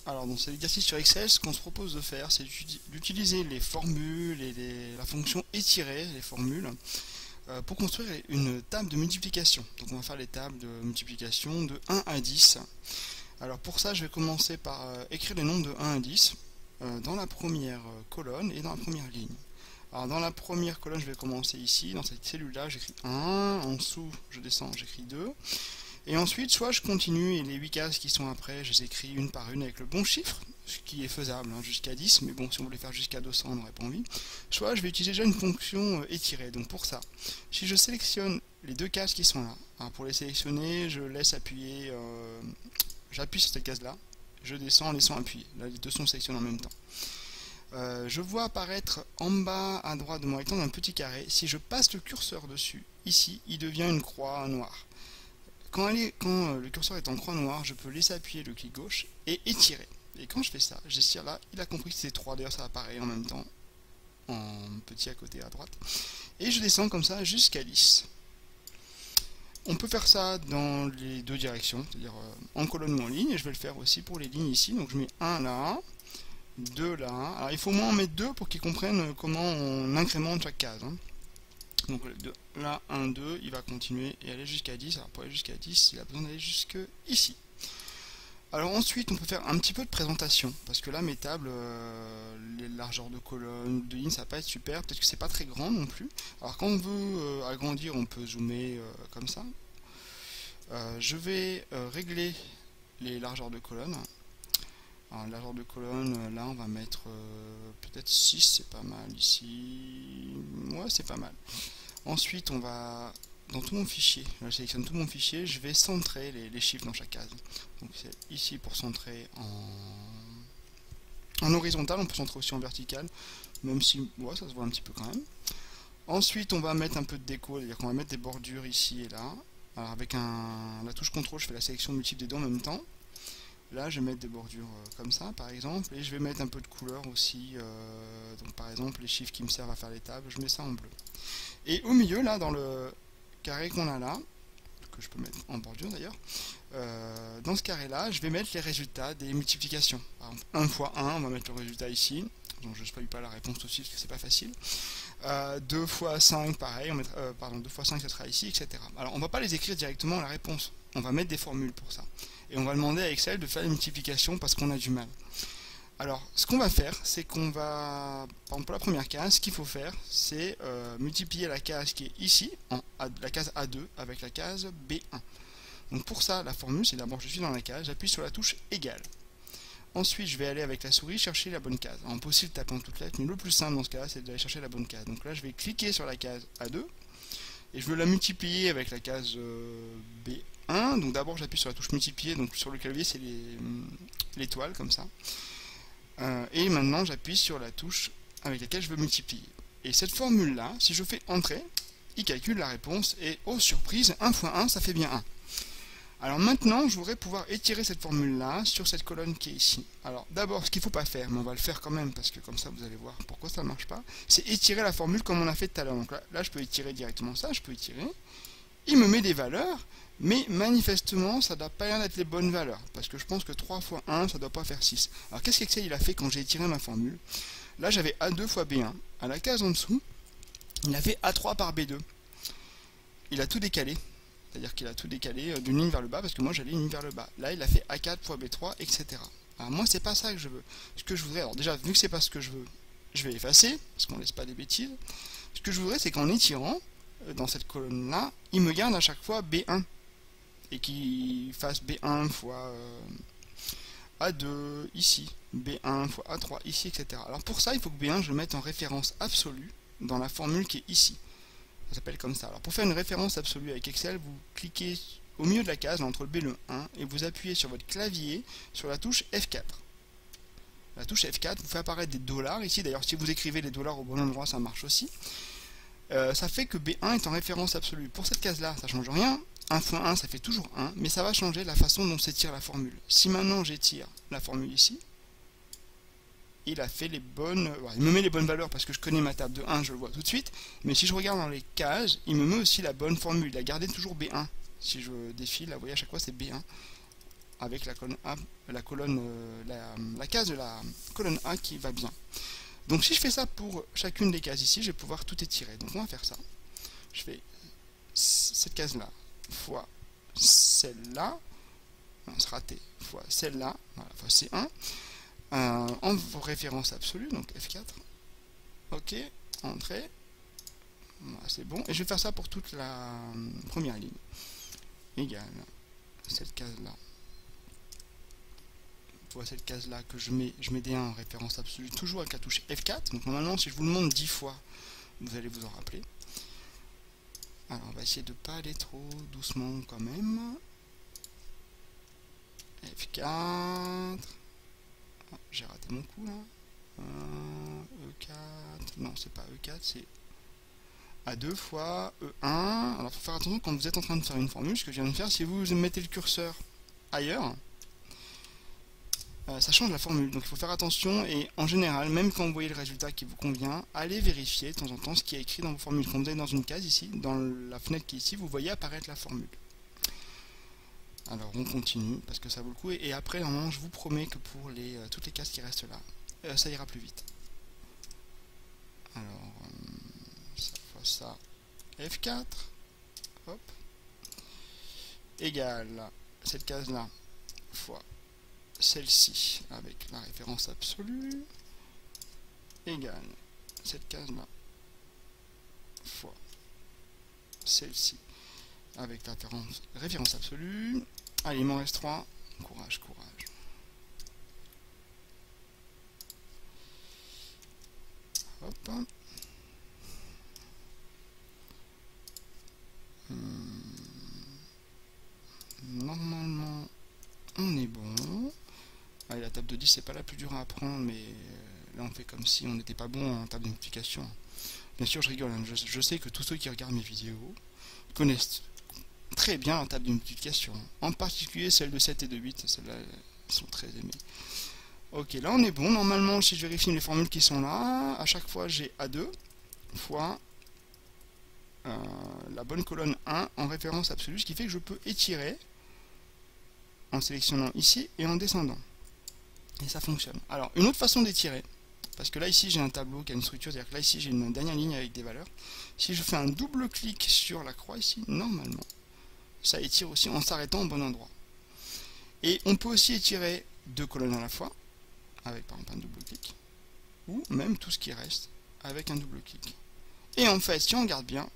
Alors dans cet exercice sur Excel, ce qu'on se propose de faire, c'est d'utiliser les formules et la fonction étirer les formules pour construire une table de multiplication. Donc on va faire les tables de multiplication de 1 à 10. Alors pour ça, je vais commencer par écrire les nombres de 1 à 10 dans la première colonne et dans la première ligne. Alors dans la première colonne, je vais commencer ici, dans cette cellule-là, j'écris 1, en dessous, je descends, j'écris 2. Et ensuite, soit je continue et les 8 cases qui sont après, je les écris une par une avec le bon chiffre, ce qui est faisable jusqu'à 10, mais bon, si on voulait faire jusqu'à 200, on n'aurait pas envie. Soit je vais utiliser déjà une fonction étirée. Donc pour ça, si je sélectionne les deux cases qui sont là, alors pour les sélectionner, je laisse appuyer, j'appuie sur cette case-là, je descends en laissant appuyer. Là, les deux sont sélectionnés en même temps. Je vois apparaître en bas à droite de mon rectangle un petit carré. Si je passe le curseur dessus, ici, il devient une croix noire. Quand le curseur est en croix noire, je peux laisser appuyer le clic gauche et étirer. Et quand je fais ça, j'étire là, il a compris que c'est 3, d'ailleurs ça apparaît en même temps, en petit à côté à droite. Et je descends comme ça jusqu'à 10. On peut faire ça dans les deux directions, c'est-à-dire en colonne ou en ligne, et je vais le faire aussi pour les lignes ici. Donc je mets 1 là, 2 là. Alors il faut au moins en mettre 2 pour qu'ils comprennent comment on incrémente chaque case. Donc là, 1, 2, il va continuer et aller jusqu'à 10. Alors pour aller jusqu'à 10, il a besoin d'aller jusque ici. Alors ensuite, on peut faire un petit peu de présentation, parce que là, mes tables, les largeurs de colonnes, de lignes, ça va pas être super, peut-être que c'est pas très grand non plus. Alors quand on veut agrandir, on peut zoomer comme ça. Je vais régler les largeurs de colonnes. Alors largeur de colonne, là on va mettre peut-être 6, c'est pas mal ici. Ouais, c'est pas mal. Ensuite, on va dans tout mon fichier, je sélectionne tout mon fichier, je vais centrer les chiffres dans chaque case. Donc c'est ici pour centrer en horizontal, on peut centrer aussi en vertical, même si ouais, ça se voit un petit peu quand même. Ensuite, on va mettre un peu de déco, c'est-à-dire qu'on va mettre des bordures ici et là. Alors avec la touche CTRL, je fais la sélection multiple des deux en même temps. Là, je vais mettre des bordures comme ça, par exemple, et je vais mettre un peu de couleur aussi. Donc, par exemple, les chiffres qui me servent à faire les tables, je mets ça en bleu. Et au milieu, là, dans le carré qu'on a là, que je peux mettre en bordure d'ailleurs, dans ce carré-là, je vais mettre les résultats des multiplications. Par exemple, 1 fois 1, on va mettre le résultat ici. Donc, je ne spoil pas la réponse aussi parce que c'est pas facile. 2 fois 5, pareil, 2 fois 5, ça sera ici, etc. Alors, on ne va pas les écrire directement la réponse. On va mettre des formules pour ça. Et on va demander à Excel de faire les multiplications parce qu'on a du mal. Alors, ce qu'on va faire, c'est qu'on va, par exemple pour la première case, ce qu'il faut faire, c'est multiplier la case qui est ici, la case A2, avec la case B1. Donc pour ça, la formule, c'est d'abord je suis dans la case, j'appuie sur la touche égale. Ensuite, je vais aller avec la souris chercher la bonne case. Alors, on peut aussi le taper en toutes lettres, mais le plus simple dans ce cas-là, c'est d'aller chercher la bonne case. Donc là, je vais cliquer sur la case A2, et je veux la multiplier avec la case B1. Donc d'abord j'appuie sur la touche multiplier, donc sur le clavier c'est l'étoile comme ça. Et maintenant j'appuie sur la touche avec laquelle je veux multiplier. Et cette formule là, si je fais entrer, il calcule la réponse et oh surprise, 1 fois 1 ça fait bien 1. Alors maintenant je voudrais pouvoir étirer cette formule là sur cette colonne qui est ici. Alors d'abord ce qu'il ne faut pas faire, mais on va le faire quand même parce que comme ça vous allez voir pourquoi ça ne marche pas, c'est étirer la formule comme on a fait tout à l'heure. Donc là je peux étirer directement ça, je peux étirer, il me met des valeurs, mais manifestement ça ne doit pas l'air d'être les bonnes valeurs, parce que je pense que 3 fois 1 ça ne doit pas faire 6. Alors qu'est-ce qu'Excel il a fait quand j'ai étiré ma formule? Là j'avais A2 fois B1, à la case en dessous, il a fait A3 par B2. Il a tout décalé. C'est-à-dire qu'il a tout décalé d'une ligne vers le bas, parce que moi j'allais une ligne vers le bas. Là, il a fait A4 fois B3, etc. Alors moi, c'est pas ça que je veux. Ce que je voudrais, alors déjà, vu que c'est pas ce que je veux, je vais effacer, parce qu'on laisse pas des bêtises. Ce que je voudrais, c'est qu'en étirant, dans cette colonne-là, il me garde à chaque fois B1. Et qu'il fasse B1 fois A2 ici, B1 fois A3 ici, etc. Alors pour ça, il faut que B1, je le mette en référence absolue dans la formule qui est ici. Ça s'appelle comme ça. Alors pour faire une référence absolue avec Excel, vous cliquez au milieu de la case, entre le B et le 1, et vous appuyez sur votre clavier sur la touche F4. La touche F4 vous fait apparaître des dollars ici. D'ailleurs, si vous écrivez les dollars au bon endroit, ça marche aussi. Ça fait que B1 est en référence absolue. Pour cette case-là, ça ne change rien. 1 fois 1, ça fait toujours 1, mais ça va changer la façon dont s'étire la formule. Si maintenant j'étire la formule ici, il a fait les bonnes... il me met les bonnes valeurs parce que je connais ma table de 1, je le vois tout de suite. Mais si je regarde dans les cases, il me met aussi la bonne formule. Il a gardé toujours B1. Si je défile, là, vous voyez, à chaque fois c'est B1. avec la colonne A, la case de la colonne A qui va bien. Donc si je fais ça pour chacune des cases ici, je vais pouvoir tout étirer. Donc on va faire ça. Je fais cette case-là fois celle-là, c'est raté, fois celle-là, voilà, fois C1, en référence absolue, donc F4. Ok, entrée. Voilà, c'est bon. Et je vais faire ça pour toute la première ligne. Égale cette case-là. Fois cette case-là que je mets D1 en référence absolue, toujours avec la touche F4. Donc normalement, si je vous le montre 10 fois, vous allez vous en rappeler. Alors on va essayer de ne pas aller trop doucement quand même. F4. Ah, j'ai raté mon coup là. E4. Non, c'est pas E4, c'est A2 fois E1. Alors il faut faire attention quand vous êtes en train de faire une formule, ce que je viens de faire, si vous mettez le curseur ailleurs, ça change la formule, donc il faut faire attention. Et en général, même quand vous voyez le résultat qui vous convient, allez vérifier de temps en temps ce qui est écrit dans vos formules. Quand vous êtes dans une case ici, dans la fenêtre qui est ici, vous voyez apparaître la formule. Alors on continue parce que ça vaut le coup, et après normalement je vous promets que pour toutes les cases qui restent là, ça ira plus vite. Alors ça fois ça, F4, hop, égale cette case là fois celle-ci avec la référence absolue, égale cette case là fois celle-ci avec la référence absolue. Allez, il m'en reste 3. Courage, courage. Hop. Normalement, on est bon. Allez, la table de 10, c'est pas la plus dure à apprendre, mais là, on fait comme si on n'était pas bon en table de multiplication. Bien sûr, je rigole. Hein. Je sais que tous ceux qui regardent mes vidéos connaissent très bien la table de multiplication. En particulier celle de 7 et de 8. Celles-là sont très aimées. Ok, là on est bon. Normalement, si je vérifie les formules qui sont là, à chaque fois j'ai A2 fois la bonne colonne 1 en référence absolue, ce qui fait que je peux étirer en sélectionnant ici et en descendant. Et ça fonctionne. Alors, une autre façon d'étirer, parce que là ici j'ai un tableau qui a une structure, c'est-à-dire que là ici j'ai une dernière ligne avec des valeurs. Si je fais un double clic sur la croix ici, normalement, ça étire aussi en s'arrêtant au bon endroit. Et on peut aussi étirer 2 colonnes à la fois, avec par exemple un double clic, ou même tout ce qui reste avec un double clic. Et en fait, si on regarde bien,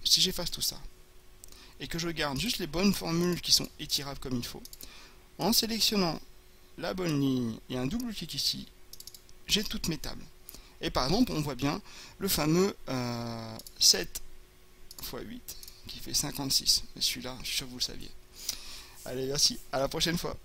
si j'efface tout ça, et que je garde juste les bonnes formules qui sont étirables comme il faut, en sélectionnant la bonne ligne et un double clic ici, j'ai toutes mes tables. Et par exemple, on voit bien le fameux 7 x 8 qui fait 56. Mais celui-là, je suis sûr que vous le saviez. Allez, merci, à la prochaine fois.